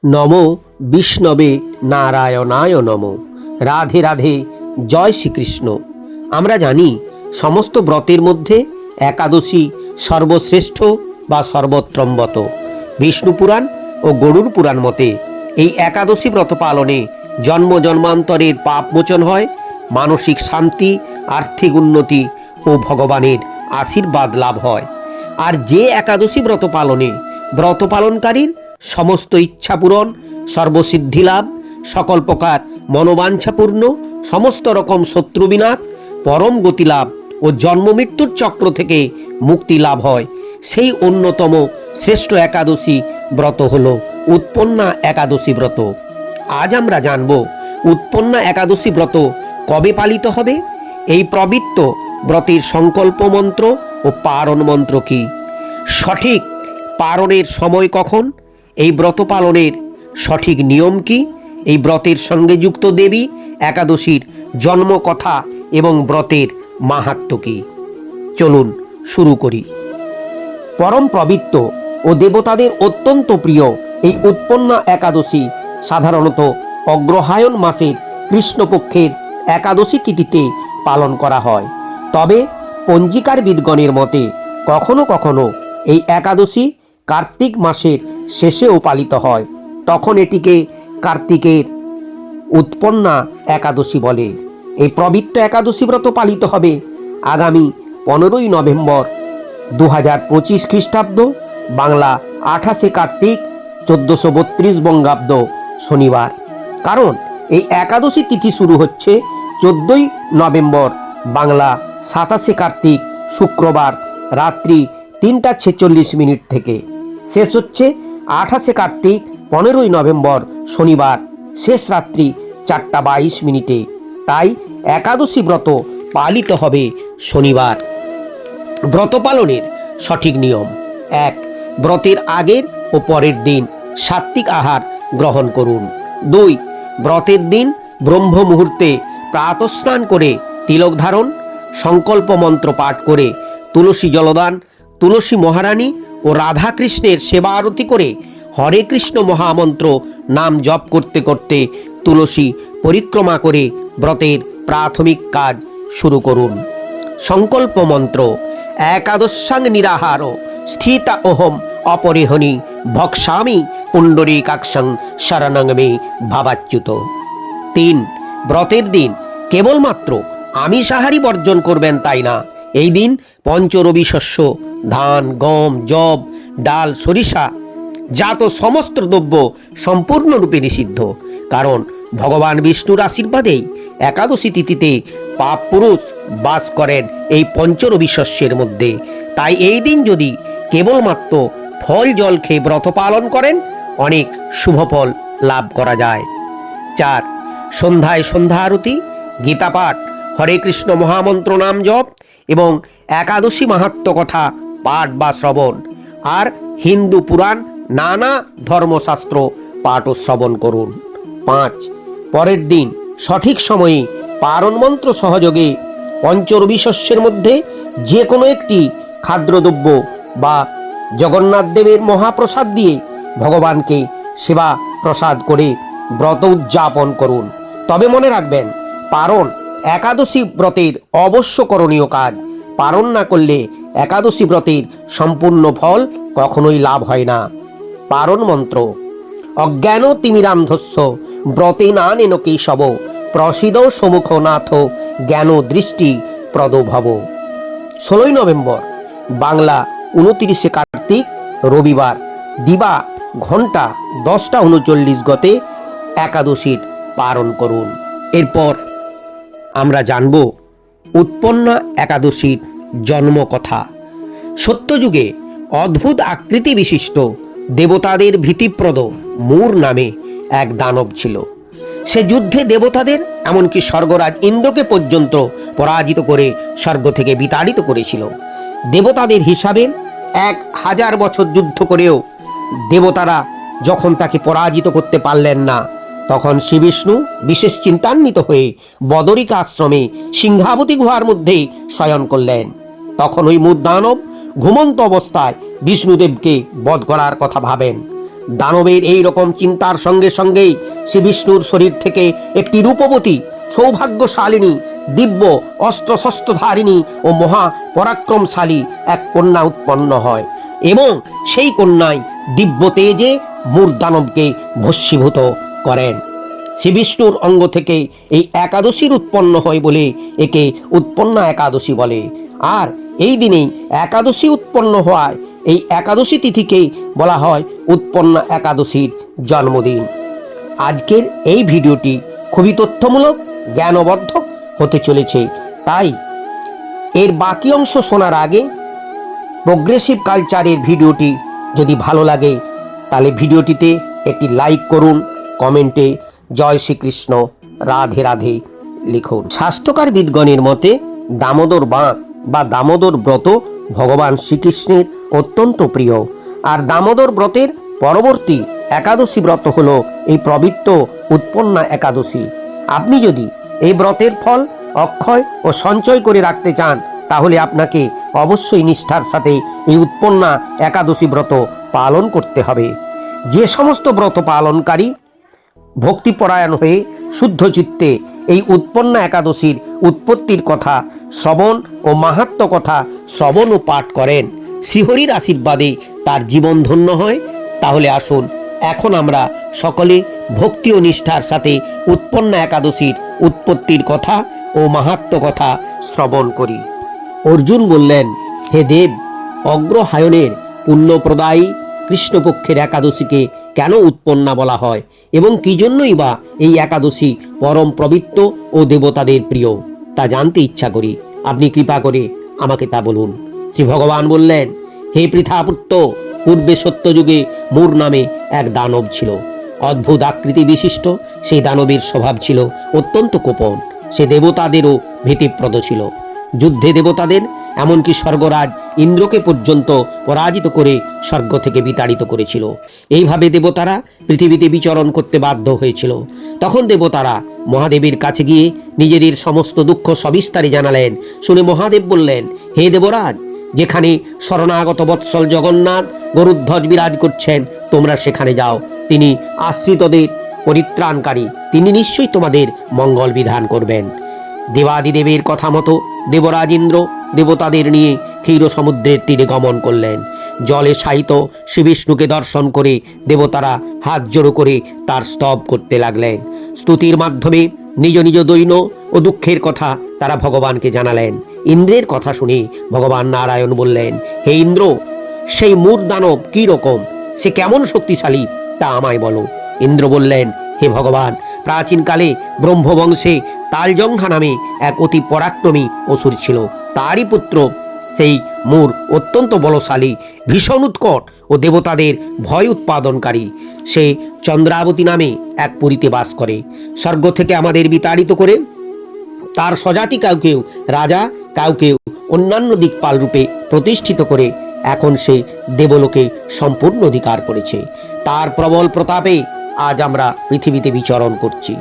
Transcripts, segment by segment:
নমো বিষ্ণবে নারায়ণায় নমো। রাধে রাধে, জয় শ্রীকৃষ্ণ। আমরা জানি সমস্ত ব্রতের মধ্যে একাদশী সর্বশ্রেষ্ঠ বা সর্বোত্তমব্রত। বিষ্ণু পুরাণ ও গরুড় পুরাণ মতে এই একাদশী ব্রত পালনে জন্ম জন্মান্তরের পাপ মোচন হয়, মানসিক শান্তি, আর্থিক উন্নতি ও ভগবানের আশীর্বাদ লাভ হয়। আর যে একাদশী ব্রত পালনে ব্রত পালনকারীর সমস্ত ইচ্ছা পূরণ, সর্বসিদ্ধি লাভ, সকল প্রকার মনোবাঞ্ছাপূর্ণ, সমস্ত রকম শত্রু বিনাশ, পরম গতি লাভ ও জন্ম মৃত্যুর চক্র থেকে মুক্তি লাভ হয়, সেই অন্যতম শ্রেষ্ঠ একাদশী ব্রত হল উৎপন্না একাদশী ব্রত। আজ আমরা জানব উৎপন্না একাদশী ব্রত কবে পালিত হবে, এই পবিত্র ব্রতের সংকল্প মন্ত্র ও পারণ মন্ত্র কি, সঠিক পারণের সময় কখন, এই ব্রত পালনের সঠিক নিয়ম কি, এই ব্রতের সঙ্গে যুক্ত দেবী একাদশীর জন্ম কথা এবং ব্রতের মাহাত্ম্য কি। চলুন শুরু করি। পরম পবিত্র ও দেবতাদের অত্যন্ত প্রিয় এই উৎপন্না একাদশী সাধারণত অগ্রহায়ণ মাসের কৃষ্ণপক্ষের একাদশী তিথিতে পালন করা হয়। তবে পঞ্জিকার বিদগণের মতে কখনো কখনো এই একাদশী কার্তিক মাসের শেষেও পালিত হয়, তখন এটিকে কার্তিকের উৎপন্না একাদশী বলে। এই পবিত্র একাদশী ব্রত পালিত হবে আগামী 15ই নভেম্বর 2025 খ্রিস্টাব্দ, বাংলা 28শে কার্তিক 1432 বঙ্গাব্দ শনিবার। কারণ এই একাদশী তিথি শুরু হচ্ছে 14ই নভেম্বর বাংলা 27শে কার্তিক শুক্রবার রাত্রি 3:46 থেকে, শেষ হচ্ছে 28শে কার্তিক 15ই নভেম্বর শনিবার শেষ রাত্রি 4:22। তাই একাদশী ব্রত পালিত হবে শনিবার। ব্রত পালনের সঠিক নিয়ম: 1. ব্রতের আগের ও পরের দিন সাত্ত্বিক আহার গ্রহণ করুন। 2. ব্রতের দিন ব্রহ্ম মুহূর্তে প্রাতঃস্নান করে তিলক ধারণ, সংকল্প মন্ত্র পাঠ করে তুলসী জলদান, তুলসী মহারানী ও রাধাকৃষ্ণের সেবা আরতি করে হরে কৃষ্ণ মহামন্ত্র নাম জপ করতে করতে তুলসী পরিক্রমা করে ব্রতের প্রাথমিক কাজ শুরু করুন। সংকল্প মন্ত্র: একাদশাং নিরাহার স্থিতা ওহম অপরিহনি ভক্সামি পুণ্ডরীকাক্ষং শরণং মে ভাবাচ্যুত। 3. ব্রতের দিন কেবলমাত্র আমিষাহারী বর্জন করবেন তাই না, এই দিন পঞ্চরবি শস্য, ধান, গম, যব, ডাল, সরিষা জাত সমস্ত দ্রব্য সম্পূর্ণরূপে নিষিদ্ধ। কারণ ভগবান বিষ্ণুর আশীর্বাদেই একাদশী তিথিতে পাপ পুরুষ বাস করেন এই পঞ্চরবি শস্যের মধ্যে। তাই এই দিন যদি কেবলমাত্র ফল জল খেয়ে ব্রত পালন করেন, অনেক শুভফল লাভ করা যায়। 4. সন্ধ্যায় সন্ধ্যা আরতি, গীতা পাঠ, হরে কৃষ্ণ মহামন্ত্র নাম জপ এবং একাদশী মাহাত্ম্য কথা পাঠ বা শ্রবণ, আর হিন্দু পুরাণ নানা ধর্মশাস্ত্র পাঠ ও শ্রবণ করুন। 5. পরের দিন সঠিক সময়ে পারণ মন্ত্র সহযোগে পঞ্চরবি শস্যের মধ্যে যে কোনো একটি খাদ্যদ্রব্য বা জগন্নাথ দেবের মহাপ্রসাদ দিয়ে ভগবানকে সেবা প্রসাদ করে ব্রত উদযাপন করুন। তবে মনে রাখবেন, পারণ একাদশী ব্রতের অবশ্য করণীয় কাজ। পারণ না করলে একাদশী ব্রতের সম্পূর্ণ ফল কখনোই লাভ হয় না। পারণ মন্ত্র: অজ্ঞান তিমিরান্ধস্য ব্রতে না নেন কেশব প্রসিদ সমুখ নাথ জ্ঞান দৃষ্টি প্রদ ভব। 16ই নভেম্বর বাংলা 29শে কার্তিক রবিবার দিবা ঘন্টা 10:39 গতে একাদশীর পালন করুন। এরপর আমরা জানব উৎপন্না একাদশীর জন্ম কথা। সত্যযুগে অদ্ভুত আকৃতি বিশিষ্ট দেবতাদের ভীতিপ্রদ মূর নামে এক দানব ছিল। সে যুদ্ধে দেবতাদের এমনকি স্বর্গরাজ ইন্দ্রকে পর্যন্ত পরাজিত করে স্বর্গ থেকে বিতাড়িত করেছিল। দেবতাদের হিসাবে 1000 বছর যুদ্ধ করেও দেবতারা যখন তাকে পরাজিত করতে পারলেন না, তখন শ্রী বিষ্ণু বিশেষ চিন্তান্বিত হয়ে বদরিকা আশ্রমে সিংহাবতী গুহার মধ্যে শয়ন করলেন। তখন ওই মূর্দানব ঘুমন্ত অবস্থায় বিষ্ণুদেবকে বধ করার কথা ভাবেন। দানবের এই রকম চিন্তার সঙ্গে সঙ্গেই শ্রী বিষ্ণুর শরীর থেকে একটি রূপবতী সৌভাগ্যশালিনী দিব্য অস্ত্রশস্ত্রধারিণী ও মহা পরাক্রমশালী এক কন্যা উৎপন্ন হয় এবং সেই কন্যাই দিব্য তেজে মূর্দানবকে ভস্মীভূত করেন। শ্রী বিষ্ণুর অঙ্গ থেকে এই একাদশীর উৎপন্ন হয় বলে একে উৎপন্না একাদশী বলে। আর এই দিনেই একাদশী উৎপন্ন হওয়ায় এই একাদশী তিথিকেই বলা হয় উৎপন্না একাদশীর জন্মদিন। আজকের এই ভিডিওটি খুবই তথ্যমূলক, জ্ঞানবর্ধক হতে চলেছে, তাই এর বাকি অংশ শোনার আগে প্রোগ্রেসিভ কালচারের ভিডিওটি যদি ভালো লাগে তাহলে ভিডিওটিতে একটি লাইক করুন, কমেন্টে জয় শ্রীকৃষ্ণ রাধে রাধে লিখুন। স্বাস্থ্যকার বিদগণের মতে দামোদর মাস বা দামোদর ব্রত ভগবান শ্রীকৃষ্ণের অত্যন্ত প্রিয়। আর দামোদর ব্রতের পরবর্তী একাদশী ব্রত হল এই পবিত্র উৎপন্না একাদশী। আপনি যদি এই ব্রতের ফল অক্ষয় ও সঞ্চয় করে রাখতে চান তাহলে আপনাকে অবশ্যই নিষ্ঠার সাথে এই উৎপন্না একাদশী ব্রত পালন করতে হবে। যে সমস্ত ব্রত পালনকারী ভক্তিপরায়ণ হয়ে শুদ্ধ চিত্তে এই উৎপন্না একাদশীর উৎপত্তির কথা শ্রবণ ও মাহাত্ম্য কথা শ্রবণ ও পাঠ করেন, শ্রীহরির আশীর্বাদে তার জীবন ধন্য হয়। তাহলে আসুন এখন আমরা সকলে ভক্তি ও নিষ্ঠার সাথে উৎপন্না একাদশীর উৎপত্তির কথা ও মাহাত্ম্য কথা শ্রবণ করি। অর্জুন বললেন, হে দেব, অগ্রহায়ণের পুণ্যপ্রদায়ী কৃষ্ণপক্ষের একাদশীকে কেন উৎপন্না বলা হয় এবং কি জন্যই বা এই একাদশী পরম পবিত্র ও দেবতাদের প্রিয় তা জানতে ইচ্ছা করি। আপনি কৃপা করে আমাকে তা বলুন। শ্রী ভগবান বললেন, হে পৃথাপুত্র, পূর্বে সত্যযুগে মূর নামে এক দানব ছিল। অদ্ভুত আকৃতি বিশিষ্ট সেই দানবের স্বভাব ছিল অত্যন্ত কোপন। সে দেবতাদেরও ভীতিপ্রদ ছিল। যুদ্ধে দেবতাদের এমনকি স্বর্গরাজ ইন্দ্রকে পর্যন্ত পরাজিত করে স্বর্গ থেকে বিতাড়িত করেছিল। এইভাবে দেবতারা পৃথিবীতে বিচরণ করতে বাধ্য হয়েছিল। তখন দেবতারা মহাদেবের কাছে গিয়ে নিজেদের সমস্ত দুঃখ সবিস্তারে জানালেন। শুনে মহাদেব বললেন, হে দেবরাজ, যেখানে শরণাগত বৎসল জগন্নাথ গরুধ্বজ বিরাজ করছেন তোমরা সেখানে যাও। তিনি আশ্রিতদের পরিত্রাণকারী, তিনি নিশ্চয়ই তোমাদের মঙ্গল বিধান করবেন। দেবাদিদেবের কথা মতো দেবরাজ ইন্দ্র দেবতাদের নিয়ে ক্ষীর সমুদ্রের তীরে গমন করলেন। জলে শায়িত শ্রী বিষ্ণুকে দর্শন করে দেবতারা হাত জোড়ো করে তার স্তব করতে লাগলেন। স্তুতির মাধ্যমে নিজ নিজ দৈন্য ও দুঃখের কথা তারা ভগবানকে জানালেন। ইন্দ্রের কথা শুনে ভগবান নারায়ণ বললেন, হে ইন্দ্র, সেই মূর দানব কি রকম, সে কেমন শক্তিশালী তা আমায় বলো। ইন্দ্র বললেন, হে ভগবান, প্রাচীনকালে ব্রহ্মবংশে তালজঙ্ঘা নামে এক অতি পরাক্রমী অসুর ছিল। তারই পুত্র সেই মূর অত্যন্ত বলশালী, ভীষণ উৎকট ও দেবতাদের ভয় উৎপাদনকারী। সে চন্দ্রাবতী নামে এক পুরীতে বাস করে। স্বর্গ থেকে আমাদের বিতাড়িত করে তার স্বজাতি কাউকেও রাজা, কাউকেও অন্যান্য দিকপাল রূপে প্রতিষ্ঠিত করে এখন সে দেবলোকে সম্পূর্ণ অধিকার করেছে। তার প্রবল প্রতাপে আজ আমরা পৃথিবীতে বিচরণ করছি।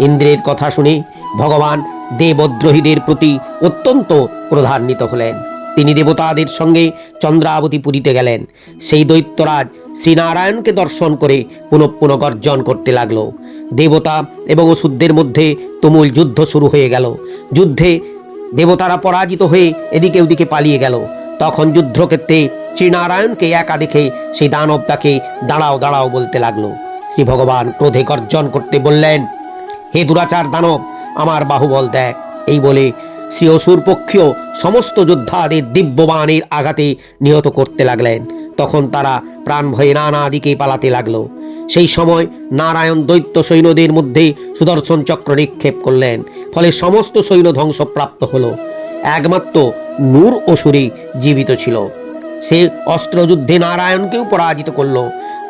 ইন্দ্রের কথা শুনে ভগবান দেবদ্রোহীদের প্রতি অত্যন্ত ক্রোধান্বিত হলেন। তিনি দেবতাদের সঙ্গে চন্দ্রাবতী পুরীতে গেলেন। সেই দৈত্যরাজ শ্রীনারায়ণকে দর্শন করে পুনঃ গর্জন করতে লাগলো। দেবতা এবং অসুরদের মধ্যে তুমুল যুদ্ধ শুরু হয়ে গেল। যুদ্ধে দেবতারা পরাজিত হয়ে এদিকে ওদিকে পালিয়ে গেল। তখন যুদ্ধক্ষেত্রে শ্রীনারায়ণকে একা দেখে সেই দানব তাকে দাঁড়াও দাঁড়াও বলতে লাগলো। শ্রী ভগবান ক্রোধে গর্জন করতে বললেন, হে দুরাচার দানব, আমার বাহুবল দেখ। এই বলে শ্রী অসুর পক্ষীয় সমস্ত যোদ্ধাদের দিব্যবাণের আঘাতে নিহত করতে লাগলেন। তখন তারা প্রাণ ভয়ে নানা দিকে পালাতে লাগলো। সেই সময় নারায়ণ দৈত্য সৈন্যদের মধ্যে সুদর্শন চক্র নিক্ষেপ করলেন। ফলে সমস্ত সৈন্য ধ্বংসপ্রাপ্ত হলো। একমাত্র নূর অসুরই জীবিত ছিল। সে অস্ত্রযুদ্ধে নারায়ণকেও পরাজিত করল।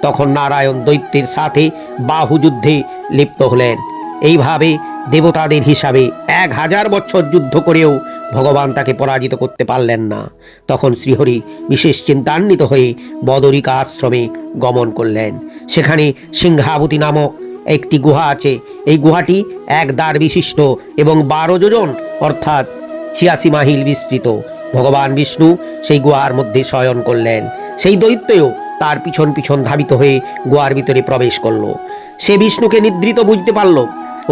তখন নারায়ণ দৈত্যের সাথে বাহুযুদ্ধে লিপ্ত হলেন। এইভাবে দেবতাদের হিসাবে 1000 বছর যুদ্ধ করেও ভগবান তাকে পরাজিত করতে পারলেন না। তখন শ্রীহরি বিশেষ চিন্তান্বিত হয়ে বদরিকা আশ্রমে গমন করলেন। সেখানে সিংহাবতী নামক একটি গুহা আছে। এই গুহাটি 1 দ্বার বিশিষ্ট এবং 12 যোজন অর্থাৎ 86 মাইল বিস্তৃত। ভগবান বিষ্ণু সেই গুহার মধ্যে শয়ন করলেন। সেই দৈত্যও তার পিছন পিছন ধাবিত হয়ে গুহার ভিতরে প্রবেশ করলো। সে বিষ্ণুকে নিদ্রিত বুঝতে পারল।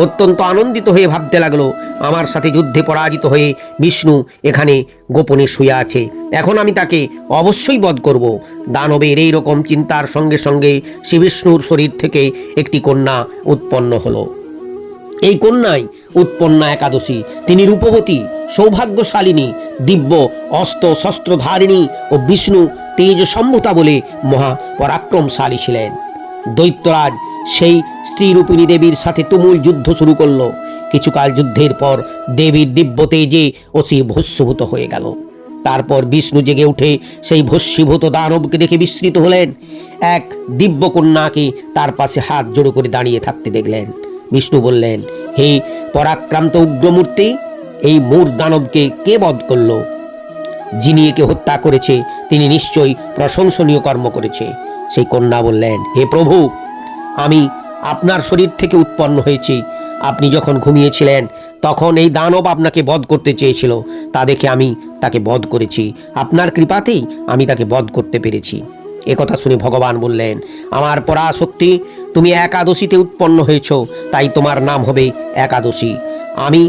অত্যন্ত আনন্দিত হয়ে ভাবতে লাগলো, আমার সাথে যুদ্ধে পরাজিত হয়ে বিষ্ণু এখানে গোপনে শুয়ে আছে, এখন আমি তাকে অবশ্যই বধ করব। দানবের এই রকম চিন্তার সঙ্গে সঙ্গে শ্রী বিষ্ণুর শরীর থেকে একটি কন্যা উৎপন্ন হলো। এই কন্যাই উৎপন্না একাদশী। তিনি রূপবতী, সৌভাগ্যশালিনী, দিব্য অস্ত্র শস্ত্রধারিণী ও বিষ্ণু তেজ সম্ভূতা বলে মহাপরাক্রমশালী ছিলেন। দৈত্যরাজ সেই স্ত্রীরূপিণী দেবীর সাথে তুমুল যুদ্ধ শুরু করলো। কিছুকাল যুদ্ধের পর দেবীর দিব্য তেজে অসি ভস্মীভূত হয়ে গেল। তারপর বিষ্ণু জেগে উঠে সেই ভস্মীভূত দানবকে দেখে বিস্মিত হলেন। এক দিব্য কন্যাকে তার পাশে হাত জোড়ো করে দাঁড়িয়ে থাকতে দেখলেন। বিষ্ণু বললেন, হে পরাক্রান্ত উগ্রমূর্তি, এই মূর দানবকে কে বধ করল? যিনি একে হত্যা করেছে তিনি নিশ্চয়ই প্রশংসনীয় কর্ম করেছে। সেই কন্যা বললেন, হে প্রভু, আমি আপনার শরীর থেকে উৎপন্ন হয়েছি। আপনি যখন ঘুমিয়েছিলেন তখন এই দানব আপনাকে বধ করতে চেয়েছিল, তা দেখে আমি তাকে বধ করেছি। আপনার কৃপাতেই আমি তাকে বধ করতে পেরেছি। একথা শুনে ভগবান বললেন, আমার পরাশক্তি, তুমি একাদশীতে উৎপন্ন হয়েছ, তাই তোমার নাম হবে একাদশী। আমি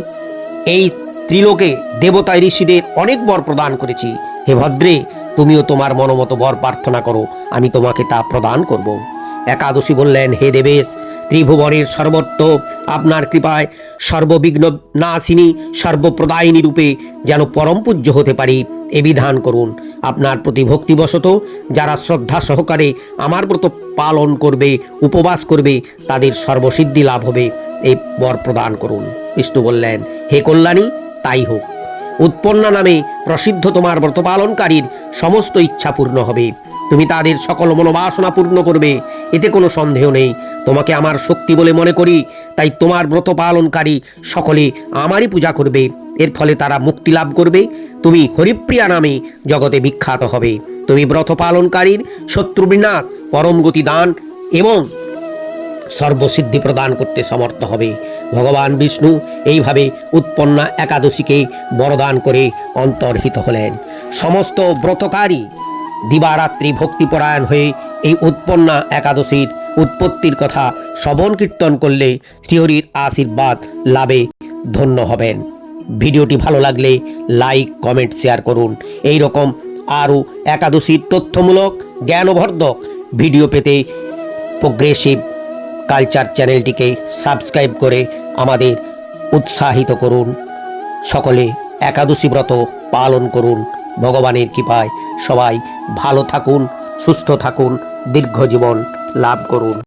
এই ত্রিলোকে দেবতা ঋষিদের অনেক বর প্রদান করেছি। হে ভদ্রে, তুমিও তোমার মনোমতো বর প্রার্থনা করো, আমি তোমাকে তা প্রদান করব। একাদশী বললেন, হে দেবেশ, ত্রিভুবনের সর্বত্র আপনার কৃপায় সর্ববিঘ্ন নাশিনী সর্বপ্রদায়িনী রূপে যেন পরম পূজ্য হতে পারি এ বিধান করুন। আপনার প্রতি ভক্তিবশত যারা শ্রদ্ধা সহকারে আমার ব্রত পালন করবে, উপবাস করবে, তাদের সর্বসিদ্ধি লাভ হবে, এই বর প্রদান করুন। বিষ্ণু বললেন, হে কল্যাণী, তাই হোক। উৎপন্না নামে প্রসিদ্ধ তোমার ব্রত পালনকারীর সমস্ত ইচ্ছা পূর্ণ হবে। তুমি তাদের সকল মনোবাসনা পূর্ণ করবে, এতে কোনো সন্দেহ নেই। তোমাকে আমার শক্তি বলে মনে করি, তাই তোমার ব্রত পালনকারী সকলে আমারই পূজা করবে। এর ফলে তারা মুক্তি লাভ করবে। তুমি হরিপ্রিয়া নামে জগতে বিখ্যাত হবে। তুমি ব্রত পালনকারীর শত্রু বিনাশ, পরম গতি দান এবং সর্বসিদ্ধি প্রদান করতে সমর্থ হবে। ভগবান বিষ্ণু এইভাবে উৎপন্না একাদশীকে বরদান করে অন্তর্হিত হলেন। সমস্ত ব্রতকারী দিবারাত্রি ভক্তিপরায়ণ হয়ে এই উৎপন্না একাদশীর উৎপত্তির কথা শ্রবণ কীর্তন করলে শ্রীহরির আশীর্বাদ লাভে ধন্য হবেন। ভিডিওটি ভালো লাগলে লাইক, কমেন্ট, শেয়ার করুন। এই রকম আরও একাদশীর তথ্যমূলক জ্ঞানবর্ধক ভিডিও পেতে প্রোগ্রেসিভ কালচার চ্যানেলটিকে সাবস্ক্রাইব করে আমাদের উৎসাহিত করুন। সকলে একাদশী ব্রত পালন করুন। ভগবানের কৃপায় সবাই ভালো থাকুন, সুস্থ থাকুন, দীর্ঘ জীবন লাভ করুন।